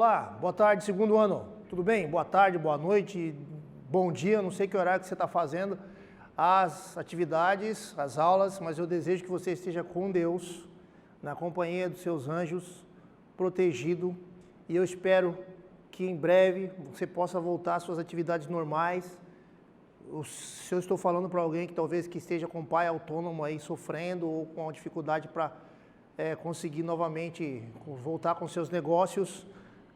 Olá, boa tarde, segundo ano. Tudo bem? Boa tarde, boa noite, bom dia, não sei que horário que você está fazendo as atividades, as aulas, mas eu desejo que você esteja com Deus, na companhia dos seus anjos, protegido, e eu espero que em breve você possa voltar às suas atividades normais. Se eu estou falando para alguém que talvez que esteja com o pai autônomo aí sofrendo ou com dificuldade para conseguir novamente voltar com seus negócios,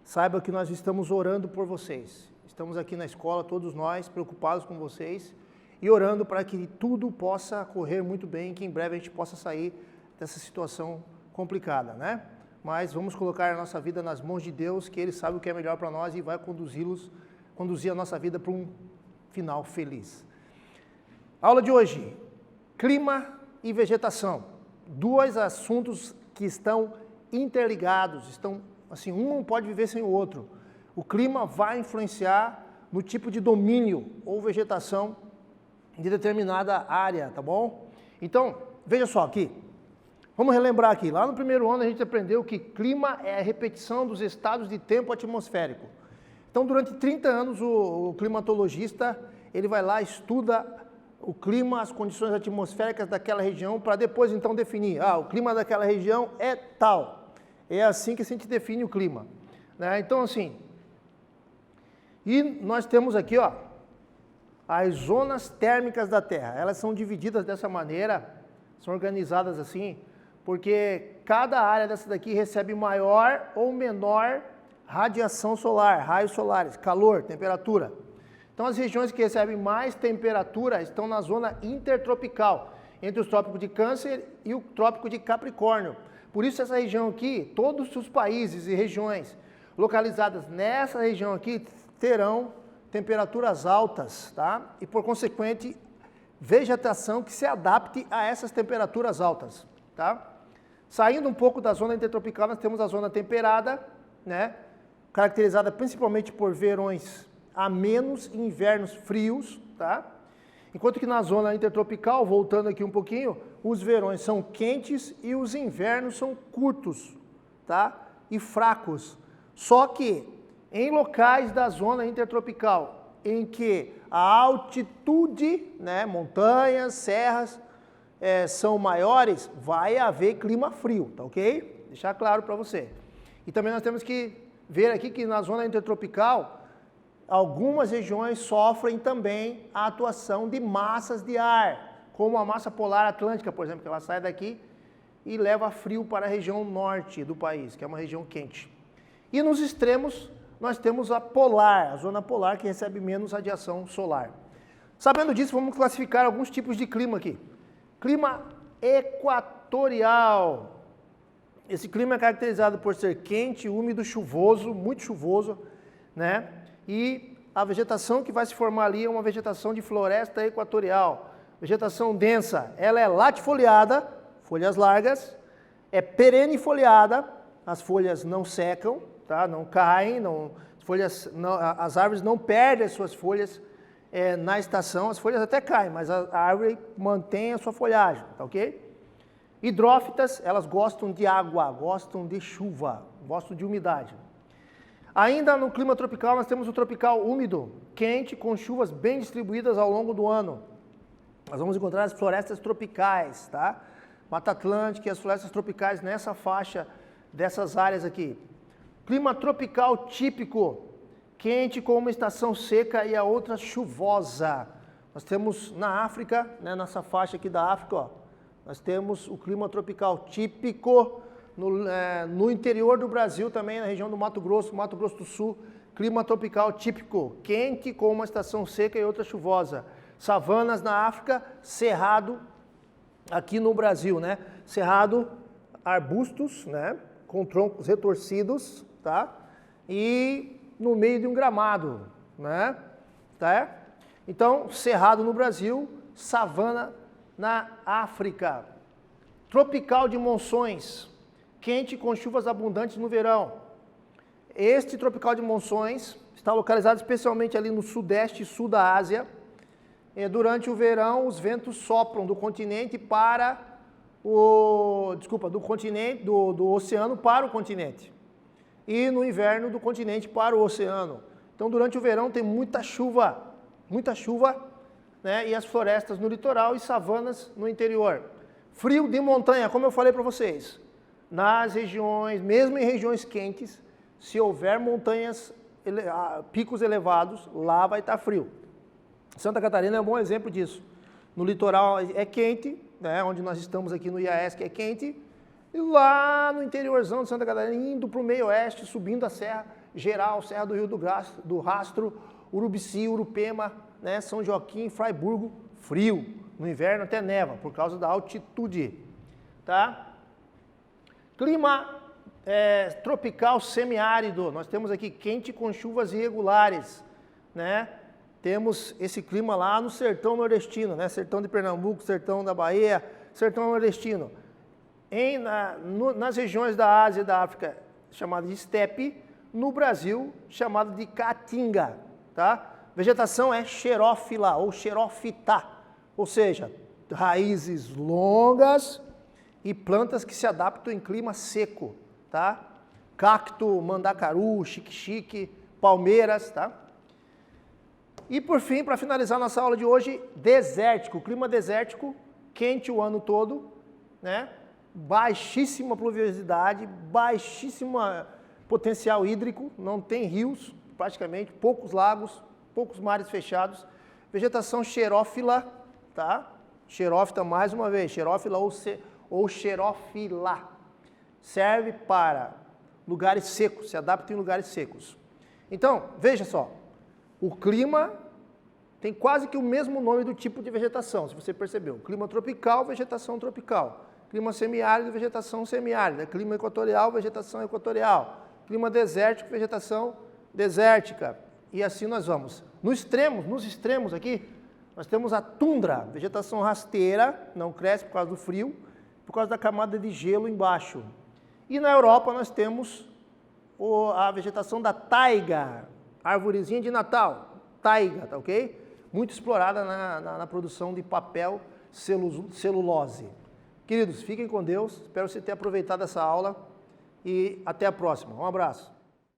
saiba que nós estamos orando por vocês. Estamos aqui na escola, todos nós, preocupados com vocês e orando para que tudo possa correr muito bem, que em breve a gente possa sair dessa situação complicada, né? Mas vamos colocar a nossa vida nas mãos de Deus, que Ele sabe o que é melhor para nós e vai conduzir a nossa vida para um final feliz. Aula de hoje, clima e vegetação. Dois assuntos que estão interligados, assim, um não pode viver sem o outro. O clima vai influenciar no tipo de domínio ou vegetação de determinada área, tá bom? Então, veja só aqui, vamos relembrar aqui, lá no primeiro ano a gente aprendeu que clima é a repetição dos estados de tempo atmosférico. Então, durante 30 anos, o climatologista, ele vai lá, estuda o clima, as condições atmosféricas daquela região, para depois então definir, o clima daquela região é tal. É assim que a gente define o clima, né? Então assim, e nós temos aqui, as zonas térmicas da Terra. Elas são divididas dessa maneira, são organizadas assim, porque cada área dessa daqui recebe maior ou menor radiação solar, raios solares, calor, temperatura. Então, as regiões que recebem mais temperatura estão na zona intertropical, entre os trópicos de Câncer e o trópico de Capricórnio. Por isso, essa região aqui, todos os países e regiões localizadas nessa região aqui terão temperaturas altas, tá? E, por consequente, vegetação que se adapte a essas temperaturas altas, tá? Saindo um pouco da zona intertropical, nós temos a zona temperada, né? Caracterizada principalmente por verões amenos e invernos frios, tá? Enquanto que na zona intertropical, voltando aqui um pouquinho, os verões são quentes e os invernos são curtos, tá? E fracos. Só que em locais da zona intertropical, em que a altitude, né, montanhas, serras, são maiores, vai haver clima frio, tá ok? Deixar claro para você. E também nós temos que ver aqui que na zona intertropical, algumas regiões sofrem também a atuação de massas de ar, como a massa polar atlântica, por exemplo, que ela sai daqui e leva frio para a região norte do país, que é uma região quente. E nos extremos, nós temos a polar, a zona polar, que recebe menos radiação solar. Sabendo disso, vamos classificar alguns tipos de clima aqui. Clima equatorial. Esse clima é caracterizado por ser quente, úmido, chuvoso, muito chuvoso, né? E a vegetação que vai se formar ali é uma vegetação de floresta equatorial. Vegetação densa, ela é latifoliada, folhas largas, é perennifoliada, as folhas não secam, tá? Não caem, as árvores não perdem as suas folhas na estação, as folhas até caem, mas a árvore mantém a sua folhagem, tá ok? Hidrófitas, elas gostam de água, gostam de chuva, gostam de umidade. Ainda no clima tropical, nós temos o tropical úmido, quente, com chuvas bem distribuídas ao longo do ano. Nós vamos encontrar as florestas tropicais, tá? Mata Atlântica e as florestas tropicais nessa faixa dessas áreas aqui. Clima tropical típico, quente com uma estação seca e a outra chuvosa. Nós temos na África, né, nessa faixa aqui da África, nós temos o clima tropical típico. No interior do Brasil também, na região do Mato Grosso do Sul, clima tropical típico, quente com uma estação seca e outra chuvosa. Savanas na África, cerrado aqui no Brasil, né? Cerrado, arbustos, né? Com troncos retorcidos, tá? E no meio de um gramado, né? Tá? Então, cerrado no Brasil, savana na África. Tropical de monções, quente com chuvas abundantes no verão. Este tropical de monções está localizado especialmente ali no sudeste e sul da Ásia. Durante o verão, os ventos sopram do continente do oceano para o continente. e no inverno do continente para o oceano. Então, durante o verão tem muita chuva, né? E as florestas no litoral e savanas no interior. Frio de montanha, como eu falei para vocês, nas regiões, mesmo em regiões quentes, se houver montanhas, picos elevados, lá vai estar frio. Santa Catarina é um bom exemplo disso. No litoral é quente, né, onde nós estamos aqui no IAESC é quente, e lá no interiorzão de Santa Catarina, indo para o meio oeste, subindo a Serra Geral, Serra do Rio do Rastro, Urubici, Urupema, né, São Joaquim, Fraiburgo, frio. No inverno até neva, por causa da altitude. Tá? Clima tropical semiárido, nós temos aqui quente com chuvas irregulares, né? Temos esse clima lá no sertão nordestino, né? Sertão de Pernambuco, sertão da Bahia, sertão nordestino. Nas regiões da Ásia e da África, chamada de estepe, no Brasil, chamado de caatinga, tá? Vegetação é xerófila ou xerófita, ou seja, raízes longas e plantas que se adaptam em clima seco, tá? Cacto, mandacaru, xique-xique, palmeiras, tá? E por fim, para finalizar nossa aula de hoje, desértico, clima desértico, quente o ano todo, né? Baixíssima pluviosidade, baixíssimo potencial hídrico, não tem rios praticamente, poucos lagos, poucos mares fechados, vegetação xerófila, tá? Xerófita mais uma vez, xerófila ou xerófila, serve para lugares secos, se adapta em lugares secos. Então, veja só, o clima tem quase que o mesmo nome do tipo de vegetação, se você percebeu. Clima tropical, vegetação tropical. Clima semiárido, vegetação semiárida. Clima equatorial, vegetação equatorial. Clima desértico, vegetação desértica. E assim nós vamos. Nos extremos aqui, nós temos a tundra, vegetação rasteira, não cresce por causa do frio, por causa da camada de gelo embaixo. E na Europa nós temos a vegetação da taiga, arvorezinha de Natal, taiga, tá ok? Muito explorada na produção de papel celulose. Queridos, fiquem com Deus, espero você ter aproveitado essa aula e até a próxima. Um abraço.